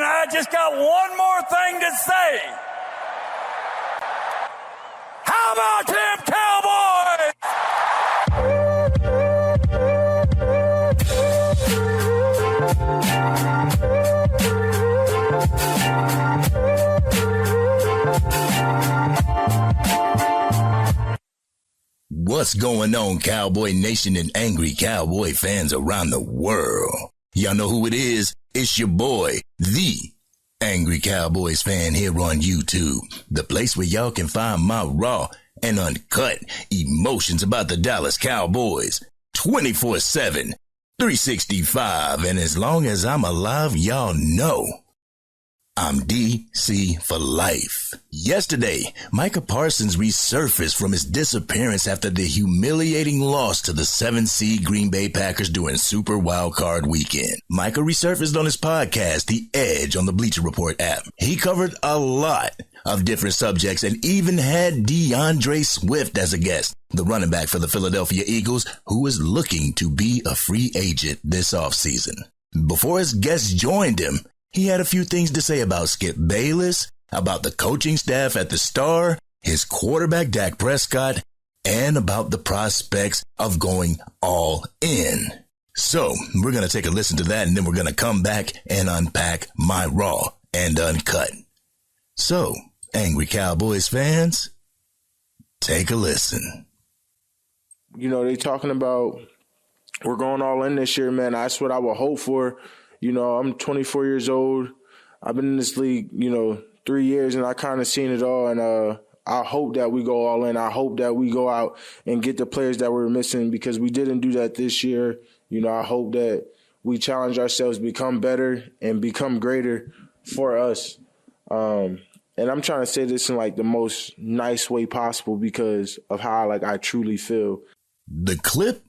And I just got one more thing to say. How about them Cowboys? What's going on, Cowboy Nation and Angry Cowboy fans around the world? Y'all know who it is. It's your boy, the Angry Cowboys Fan here on YouTube, the place where y'all can find my raw and uncut emotions about the Dallas Cowboys 24/7, 365, and as long as I'm alive, y'all know I'm DC for life. Yesterday, Micah Parsons resurfaced from his disappearance after the humiliating loss to the 7-seed Green Bay Packers during Super Wildcard Weekend. Micah resurfaced on his podcast, The Edge, on the Bleacher Report app. He covered a lot of different subjects and even had DeAndre Swift as a guest, the running back for the Philadelphia Eagles, who is looking to be a free agent this offseason. Before his guests joined him, he had a few things to say about Skip Bayless, about the coaching staff at the Star, his quarterback Dak Prescott, and about the prospects of going all in. So we're going to take a listen to that, and then we're going to come back and unpack my raw and uncut. So, Angry Cowboys fans, take a listen. You know, they talking about we're going all in this year, man. That's what I would hope for. You know, I'm 24 years old. I've been in this league, 3 years, and I kind of seen it all. And I hope that we go all in. I hope that we go out and get the players that we're missing, because we didn't do that this year. I hope that we challenge ourselves, become better, and become greater for us. And I'm trying to say this in the most nice way possible because of how I truly feel. The clip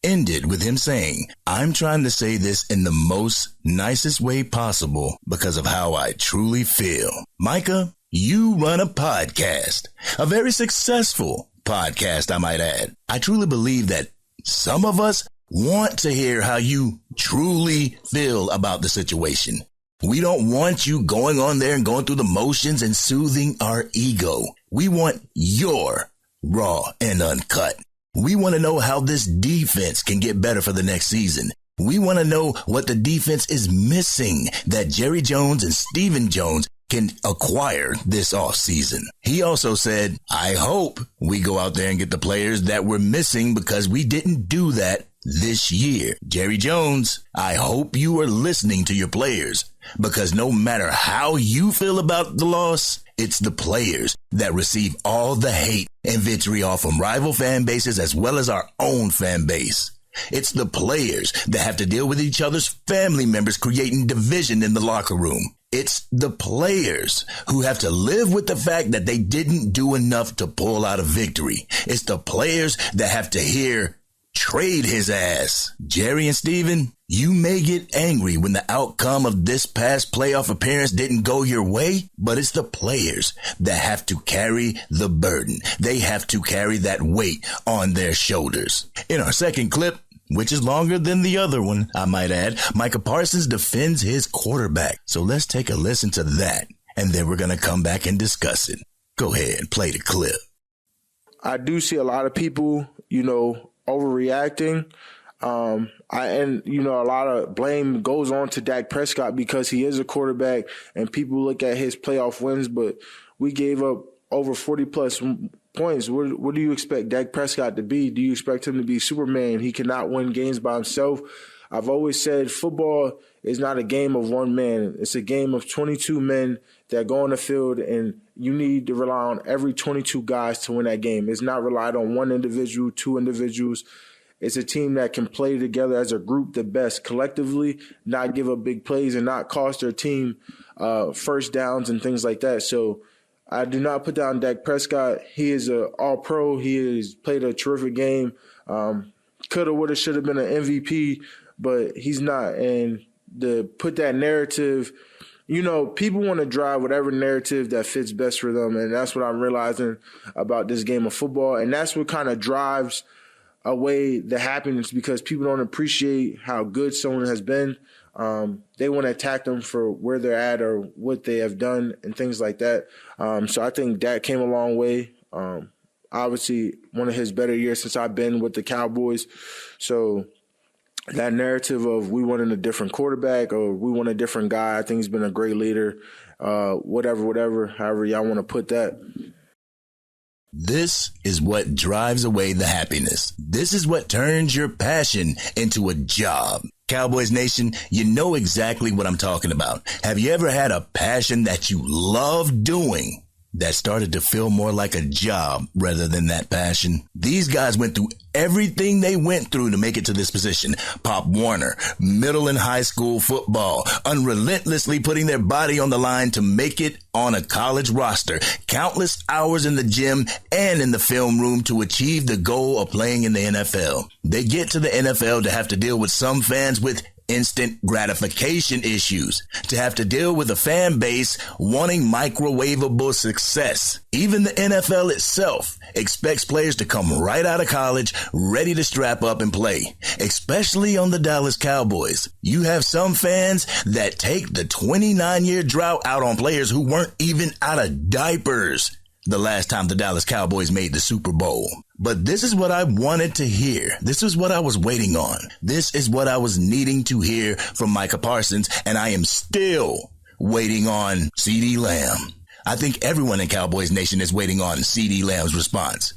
ended with him saying, "I'm trying to say this in the most nicest way possible because of how I truly feel." Micah, you run a podcast, a very successful podcast, I might add. I truly believe that some of us want to hear how you truly feel about the situation. We don't want you going on there and going through the motions and soothing our ego. We want your raw and uncut. We want to know how this defense can get better for the next season. We want to know what the defense is missing that Jerry Jones and Stephen Jones can acquire this offseason. He also said, "I hope we go out there and get the players that we're missing because we didn't do that this year." Jerry Jones, I hope you are listening to your players, because no matter how you feel about the loss, it's the players that receive all the hate and vitriol from rival fan bases as well as our own fan base. It's the players that have to deal with each other's family members creating division in the locker room. It's the players who have to live with the fact that they didn't do enough to pull out a victory. It's the players that have to hear, "Trade his ass." Jerry and Steven, you may get angry when the outcome of this past playoff appearance didn't go your way, but it's the players that have to carry the burden. They have to carry that weight on their shoulders. In our second clip, which is longer than the other one, I might add, Micah Parsons defends his quarterback. So let's take a listen to that, and then we're going to come back and discuss it. Go ahead, play the clip. I do see a lot of people, overreacting. A lot of blame goes on to Dak Prescott because he is a quarterback and people look at his playoff wins, but we gave up over 40 plus points. What do you expect Dak Prescott to be? Do you expect him to be Superman? He cannot win games by himself. I've always said football is not a game of one man. It's a game of 22 men that go on the field, and you need to rely on every 22 guys to win that game. It's not relied on one individual, two individuals. It's a team that can play together as a group the best collectively, not give up big plays, and not cost their team first downs and things like that. So I do not put down Dak Prescott. He is an all-pro. He has played a terrific game. Coulda, woulda, should have been an MVP, but he's not. And to put that narrative, people want to drive whatever narrative that fits best for them, and that's what I'm realizing about this game of football. And that's what kind of drives away the happiness, because people don't appreciate how good someone has been. they want to attack them for where they're at or what they have done and things like that. So I think Dak came a long way. Obviously, one of his better years since I've been with the Cowboys. So that narrative of we wanted a different quarterback or we want a different guy, I think he's been a great leader. Whatever, however y'all want to put that. This is what drives away the happiness. This is what turns your passion into a job. Cowboys Nation, you know exactly what I'm talking about. Have you ever had a passion that you love doing that started to feel more like a job rather than that passion? These guys went through everything they went through to make it to this position. Pop Warner, middle and high school football, unrelentlessly putting their body on the line to make it on a college roster, countless hours in the gym and in the film room to achieve the goal of playing in the NFL. They get to the NFL to have to deal with some fans with instant gratification issues, to have to deal with a fan base wanting microwavable success. Even the NFL itself expects players to come right out of college ready to strap up and play, especially on the Dallas Cowboys. You have some fans that take the 29-year drought out on players who weren't even out of diapers the last time the Dallas Cowboys made the Super Bowl. But this is what I wanted to hear. This is what I was waiting on. This is what I was needing to hear from Micah Parsons, and I am still waiting on CeeDee Lamb. I think everyone in Cowboys Nation is waiting on CeeDee Lamb's response.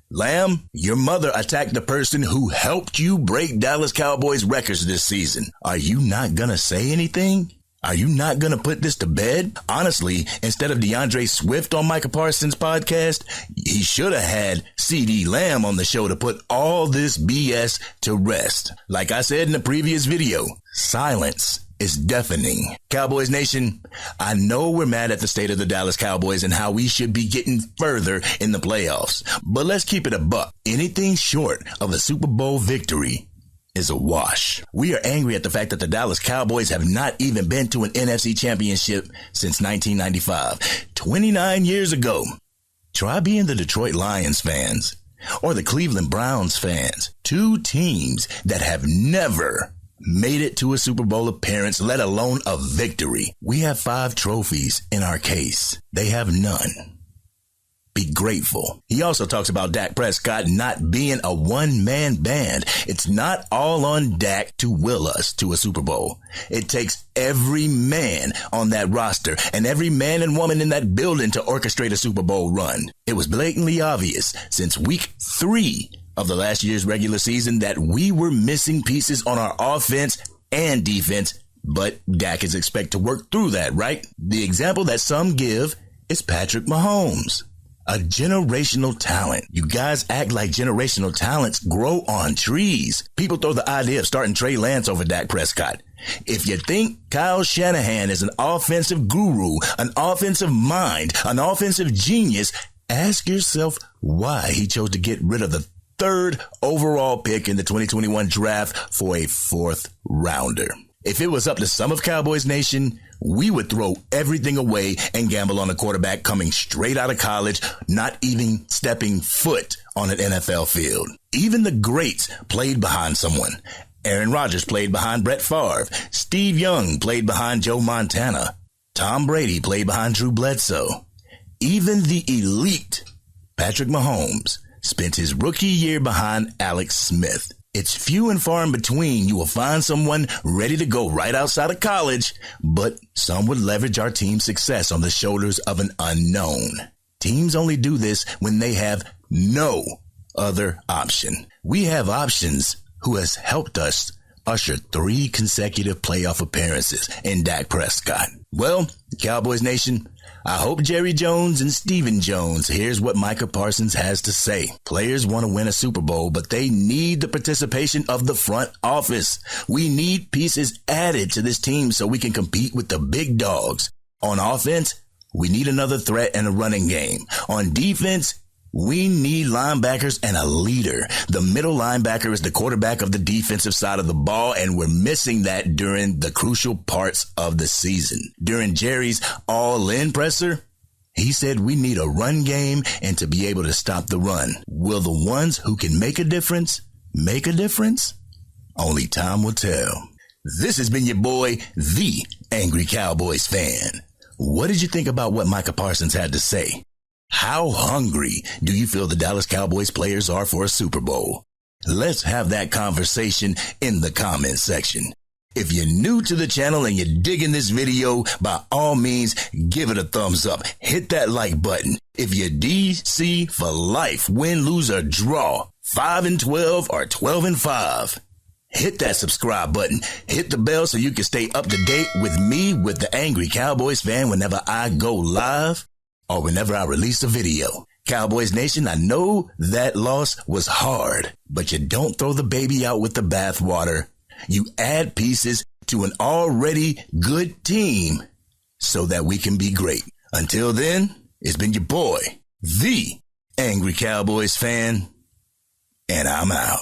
Lamb, your mother attacked the person who helped you break Dallas Cowboys records this season. Are you not gonna say anything? Are you not going to put this to bed? Honestly, instead of DeAndre Swift on Micah Parsons' podcast, he should have had CeeDee Lamb on the show to put all this BS to rest. Like I said in the previous video, silence is deafening. Cowboys Nation, I know we're mad at the state of the Dallas Cowboys and how we should be getting further in the playoffs, but let's keep it a buck. Anything short of a Super Bowl victory is a wash. We are angry at the fact that the Dallas Cowboys have not even been to an NFC championship since 1995. 29 years ago. Try being the Detroit Lions fans or the Cleveland Browns fans. Two teams that have never made it to a Super Bowl appearance, let alone a victory. We have 5 trophies in our case. They have none. Be grateful. He also talks about Dak Prescott not being a one-man band. It's not all on Dak to will us to a Super Bowl. It takes every man on that roster and every man and woman in that building to orchestrate a Super Bowl run. It was blatantly obvious since week 3 of the last year's regular season that we were missing pieces on our offense and defense, but Dak is expected to work through that, right? The example that some give is Patrick Mahomes. A generational talent. You guys act like generational talents grow on trees. People throw the idea of starting Trey Lance over Dak Prescott. If you think Kyle Shanahan is an offensive guru, an offensive mind, an offensive genius, ask yourself why he chose to get rid of the 3rd overall pick in the 2021 draft for a 4th rounder. If it was up to some of Cowboys Nation, we would throw everything away and gamble on a quarterback coming straight out of college, not even stepping foot on an NFL field. Even the greats played behind someone. Aaron Rodgers played behind Brett Favre. Steve Young played behind Joe Montana. Tom Brady played behind Drew Bledsoe. Even the elite Patrick Mahomes spent his rookie year behind Alex Smith. It's few and far in between you will find someone ready to go right outside of college, but some would leverage our team's success on the shoulders of an unknown. Teams only do this when they have no other option. We have options who has helped us usher 3 consecutive playoff appearances in Dak Prescott. Well, Cowboys Nation, I hope Jerry Jones and Stephen Jones hears what Micah Parsons has to say. Players want to win a Super Bowl, but they need the participation of the front office. We need pieces added to this team so we can compete with the big dogs. On offense, we need another threat and a running game. On defense, we need linebackers and a leader. The middle linebacker is the quarterback of the defensive side of the ball, and we're missing that during the crucial parts of the season. During Jerry's all-in presser, he said we need a run game and to be able to stop the run. Will the ones who can make a difference make a difference? Only time will tell. This has been your boy, the Angry Cowboys Fan. What did you think about what Micah Parsons had to say? How hungry do you feel the Dallas Cowboys players are for a Super Bowl? Let's have that conversation in the comment section. If you're new to the channel and you're digging this video, by all means, give it a thumbs up. Hit that like button. If you're DC for life, win, lose, or draw, 5-12 or 12-5, hit that subscribe button. Hit the bell so you can stay up to date with me, with the Angry Cowboys Fan, whenever I go live or whenever I release a video. Cowboys Nation, I know that loss was hard, but you don't throw the baby out with the bathwater. You add pieces to an already good team so that we can be great. Until then, it's been your boy, the Angry Cowboys Fan, and I'm out.